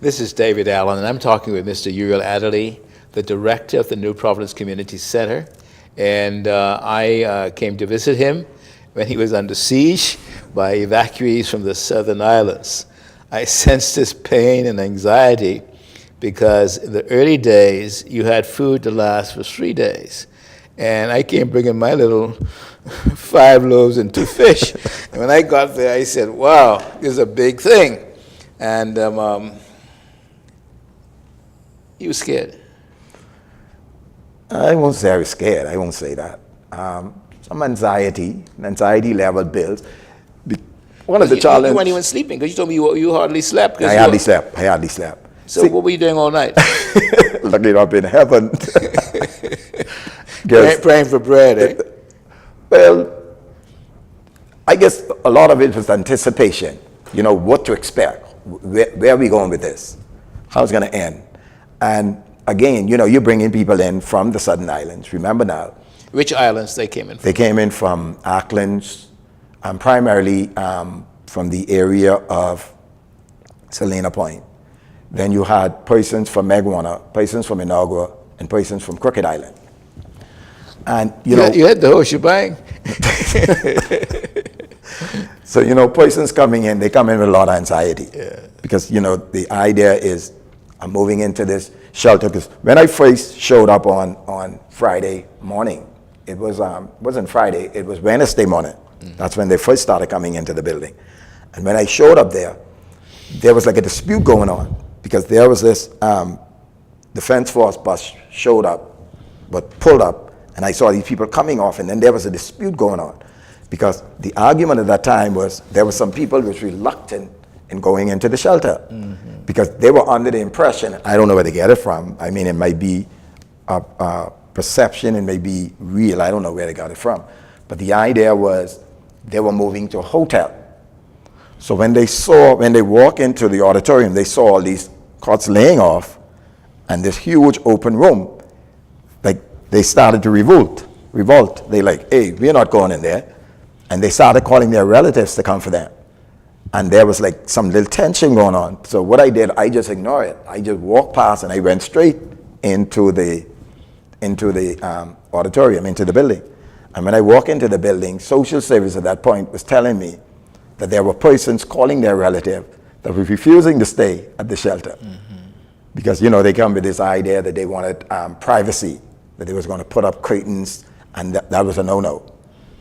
This is David Allen, and I'm talking with Mr. Uriel Adderly, the director of the New Providence Community Center. And I came to visit him when he was under siege by evacuees from the southern islands. I sensed his pain and anxiety because in the early days, you had food to last for 3 days. And I came bringing my little 5 loaves and 2 fish. And when I got there, I said, wow, this is a big thing. And he was scared. I won't say I was scared. I won't say that. Some anxiety level builds. One of the challenges. You weren't even sleeping because you told me you hardly slept. I hardly slept. So what were you doing all night? Looking up in heaven. Praying for bread, eh? Well, I guess a lot of it was anticipation. You know, what to expect. Where are we going with this? How's it going to end? And again, you know, you're bringing people in from the southern islands. Remember now. Which islands they came in from? They came in from Auckland, primarily from the area of Salina Point. Then you had persons from Megwana, persons from Inagua, and persons from Crooked Island. And you had the whole shebang. So, you know, persons coming in, they come in with a lot of anxiety. Yeah. Because, you know, the idea is I'm moving into this shelter. Because when I first showed up on Friday morning, it wasn't Friday, it was Wednesday morning. Mm-hmm. That's when they first started coming into the building. And when I showed up there was like a dispute going on. Because there was this Defense Force bus showed up, but pulled up, and I saw these people coming off, and then there was a dispute going on. Because the argument at that time was there were some people who were reluctant in going into the shelter. Mm-hmm. Because they were under the impression, I don't know where they get it from. I mean, it might be a perception, it may be real, I don't know where they got it from. But the idea was they were moving to a hotel. So when they walk into the auditorium, they saw all these cots laying off and this huge open room. Like, they started to revolt. They like, hey, we're not going in there. And they started calling their relatives to come for them. And there was like some little tension going on. So what I did, I just ignored it. I just walked past and I went straight into the auditorium, into the building. And when I walked into the building, social service at that point was telling me that there were persons calling their relative that were refusing to stay at the shelter. Mm-hmm. Because, you know, they come with this idea that they wanted privacy, that they was going to put up curtains, and that was a no-no.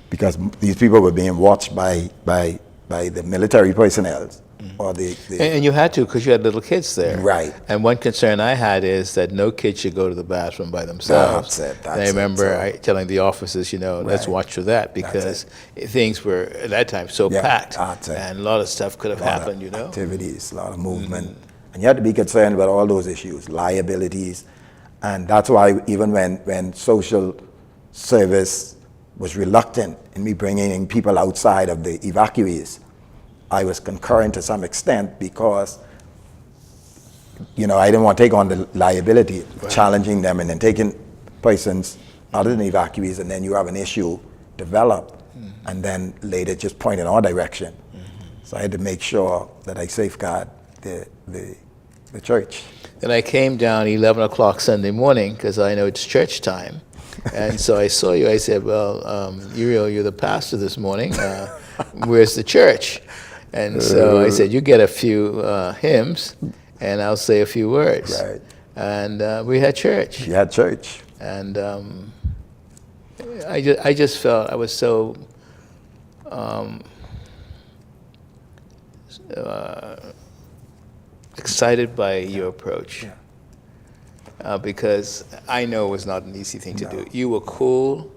Because these people were being watched by the military personnel. Mm-hmm. Or and you had to, because you had little kids there. Right. And one concern I had is that no kid should go to the bathroom by themselves. That's and I remember telling the officers, you know, let's watch for that, because things were, at that time, so packed. And a lot of stuff could have happened, you know. Activities, a lot of movement. Mm-hmm. And you had to be concerned about all those issues, liabilities. And that's why even when social service was reluctant in me bringing in people outside of the evacuees, I was concurrent to some extent because, you know, I didn't want to take on the liability of challenging them and then taking persons other than evacuees, and then you have an issue develop, and then later just point in our direction. Mm-hmm. So I had to make sure that I safeguard the church. Then I came down 11 o'clock Sunday morning because I know it's church time. And so I saw you. I said, well, Uriel, you're the pastor this morning. Where's the church? And so I said, you get a few hymns, and I'll say a few words. Right. And we had church. You had church. And I just felt I was so excited by your approach. Yeah. Because I know it was not an easy thing to do. You were cool,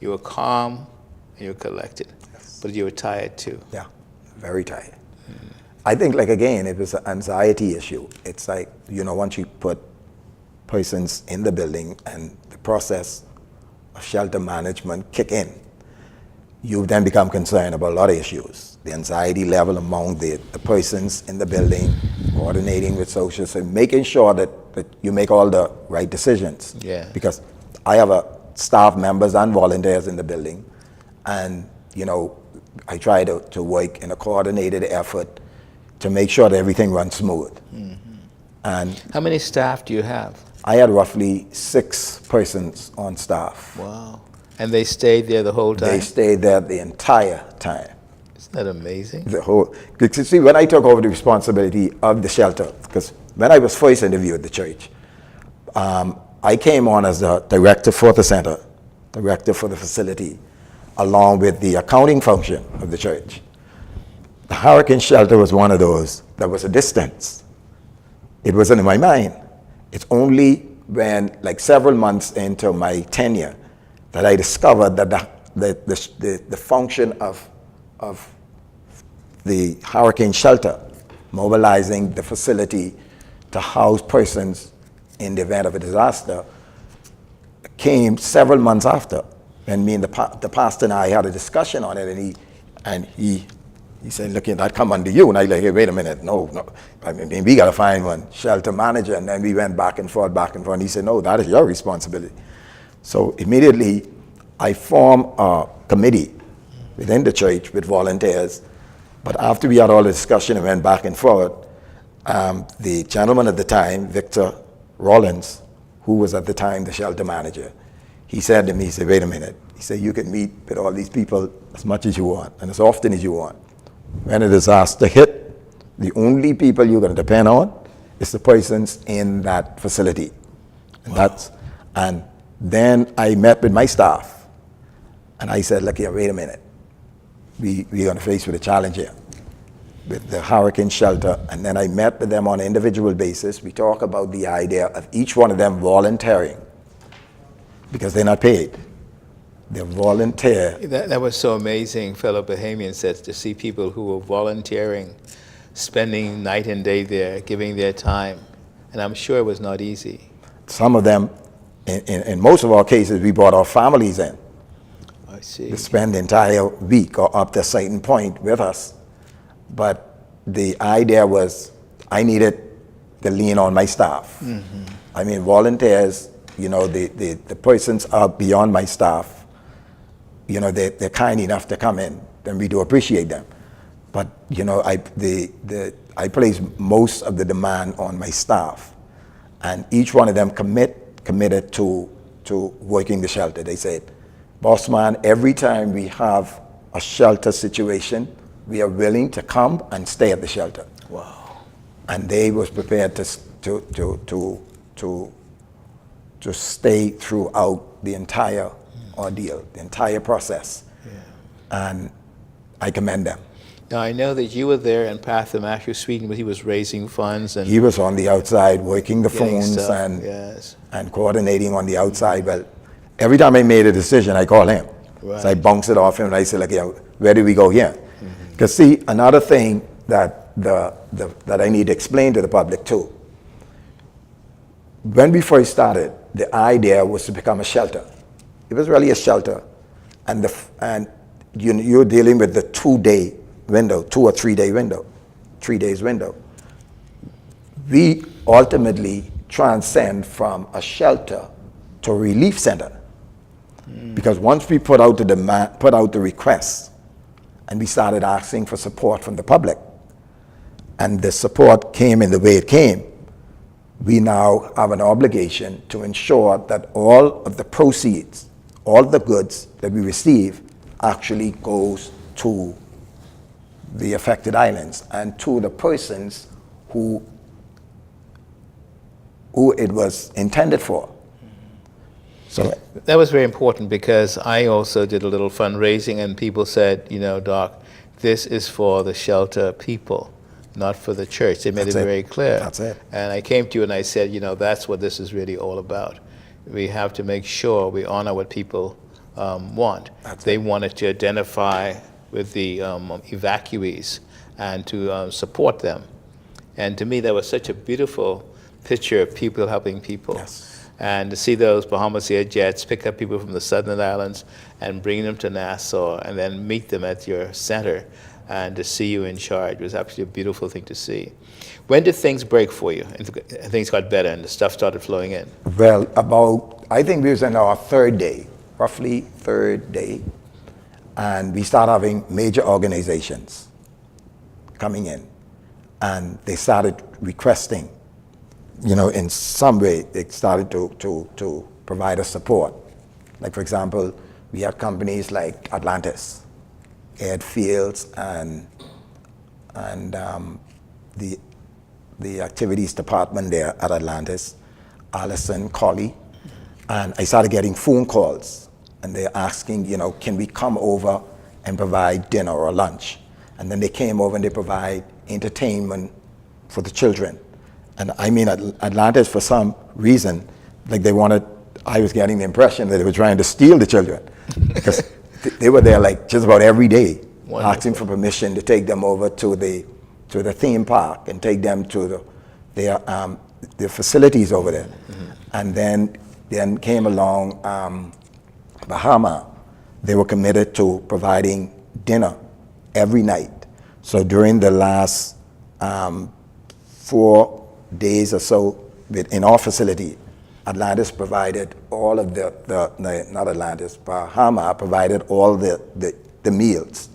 you were calm, and you were collected. Yes. But you were tired too. Yeah, very tired. I think, like, again, it was an anxiety issue. It's like, you know, once you put persons in the building and the process of shelter management kick in, you then become concerned about a lot of issues. The anxiety level among the persons in the building, coordinating with social, so making sure that you make all the right decisions. Yeah. Because I have staff members and volunteers in the building, and, you know, I try to work in a coordinated effort to make sure that everything runs smooth. Mm-hmm. And How many staff do you have? I had roughly 6 persons on staff. Wow. And they stayed there the whole time? They stayed there the entire time. Isn't that amazing? The whole, because you see, when I took over the responsibility of the shelter, because when I was first interviewed at the church, I came on as the director for the center, director for the facility, along with the accounting function of the church. The hurricane shelter was one of those that was a distance. It wasn't in my mind. It's only when, like several months into my tenure, that I discovered that the function of the hurricane shelter, mobilizing the facility to house persons in the event of a disaster, came several months after. And me and the pastor and I had a discussion on it, and he said, look, that come under you. And I like, hey, wait a minute, no. I mean, we got to find one shelter manager. And then we went back and forth. And he said, no, that is your responsibility. So immediately, I formed a committee within the church with volunteers. But after we had all the discussion and went back and forth, the gentleman at the time, Victor Rollins, who was at the time the shelter manager, he said to me, he said, wait a minute. He said, you can meet with all these people as much as you want and as often as you want. When a disaster hit, the only people you're going to depend on is the persons in that facility. And Wow. and then I met with my staff, and I said, look here, wait a minute. We're going to face with a challenge here with the hurricane shelter. And then I met with them on an individual basis. We talk about the idea of each one of them volunteering, because they're not paid. They volunteer. That was so amazing, fellow Bahamians, said, to see people who were volunteering, spending night and day there, giving their time. And I'm sure it was not easy. Some of them, in most of our cases, we brought our families in I see. to spend the entire week or up to a certain point with us. But the idea was I needed to lean on my staff. Mm-hmm. I mean, volunteers, the persons are beyond my staff. They're kind enough to come in, and we do appreciate them. But, I place most of the demand on my staff, and each one of them committed to working the shelter. They said, boss man, every time we have a shelter situation, we are willing to come and stay at the shelter. Wow. And they was prepared to stay throughout the entire ordeal, the entire process. Yeah. And I commend them. Now, I know that you were there and Pastor Matthew Sweeten, but he was raising funds and he was on the outside working the getting phones stuff. and Yes. and coordinating on the outside. Well, every time I made a decision, I call him. Right. So I bounce it off him and I say, like, where do we go here? Because see, another thing that that I need to explain to the public too. When we first started, the idea was to become a shelter. It was really a shelter, and you're dealing with the 2-day window, 2 or 3 day window, 3 days window. We ultimately transcend from a shelter to a relief center, because once we put out the requests, and we started asking for support from the public, and the support came in the way it came, we now have an obligation to ensure that all of the proceeds, all the goods that we receive actually goes to the affected islands and to the persons who it was intended for. So that was very important, because I also did a little fundraising, and people said, Doc, this is for the shelter people, not for the church. They made it very clear. That's it. And I came to you and I said, that's what this is really all about. We have to make sure we honor what people want. They wanted to identify with the evacuees and to support them. And to me, that was such a beautiful picture of people helping people. Yes. And to see those Bahamas Air jets pick up people from the southern islands and bring them to Nassau and then meet them at your center and to see you in charge was absolutely a beautiful thing to see. When did things break for you and things got better and the stuff started flowing in? Well, I think we was in our 3rd day, roughly 3rd day, and we started having major organizations coming in, and they started requesting in some way, they started to provide us support. Like, for example, we had companies like Atlantis, Ed Fields, and the activities department there at Atlantis, Allison Colley, and I started getting phone calls, and they're asking, can we come over and provide dinner or lunch? And then they came over and they provide entertainment for the children. And I mean, Atlantis, for some reason, like I was getting the impression that they were trying to steal the children, because they were there like just about every day, Wonderful. asking for permission to take them over to the theme park and take them to their facilities over there. Mm-hmm. And then came along Bahama. They were committed to providing dinner every night. So during the last 4 days or so in our facility, Atlantis provided all of not Atlantis, Bahama provided all the meals.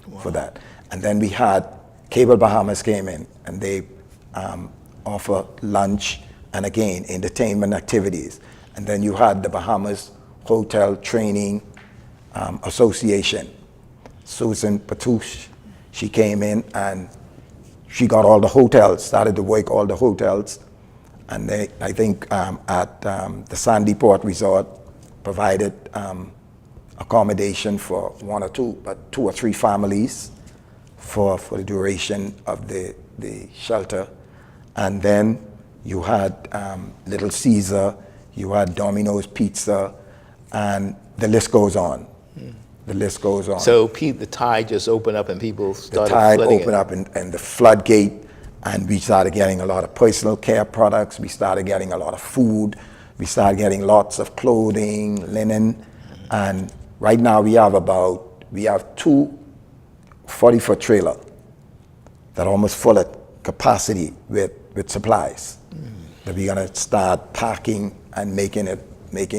Wow. For that. And then we had Cable Bahamas came in, and they offer lunch and, again, entertainment activities. And then you had the Bahamas Hotel Training Association. Susan Patouche, she came in and she got all the hotels, started to work all the hotels. And I think at the Sandy Port Resort provided accommodation for 2 or 3 families for the duration of the shelter. And then you had Little Caesar, you had Domino's Pizza, and the list goes on. The list goes on. So the tide just opened up and people started flooding. The tide flooding opened up and the floodgate, and we started getting a lot of personal care products. We started getting a lot of food. We started getting lots of clothing, linen, and right now we have 2 40-foot trailer that are almost full of capacity with supplies that we're gonna start packing and making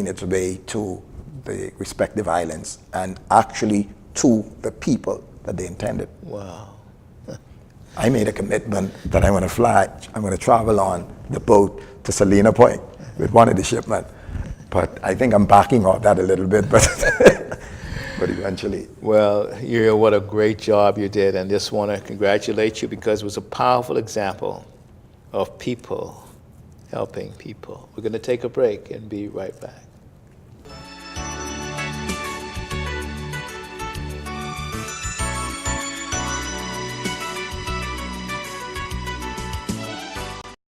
its way to the respective islands and actually to the people that they intended. Wow. I made a commitment that I'm gonna travel on the boat to Salina Point with one of the shipment. But I think I'm backing off that a little bit, but eventually. Well, Uriel, what a great job you did, and just want to congratulate you because it was a powerful example of people helping people. We're going to take a break and be right back.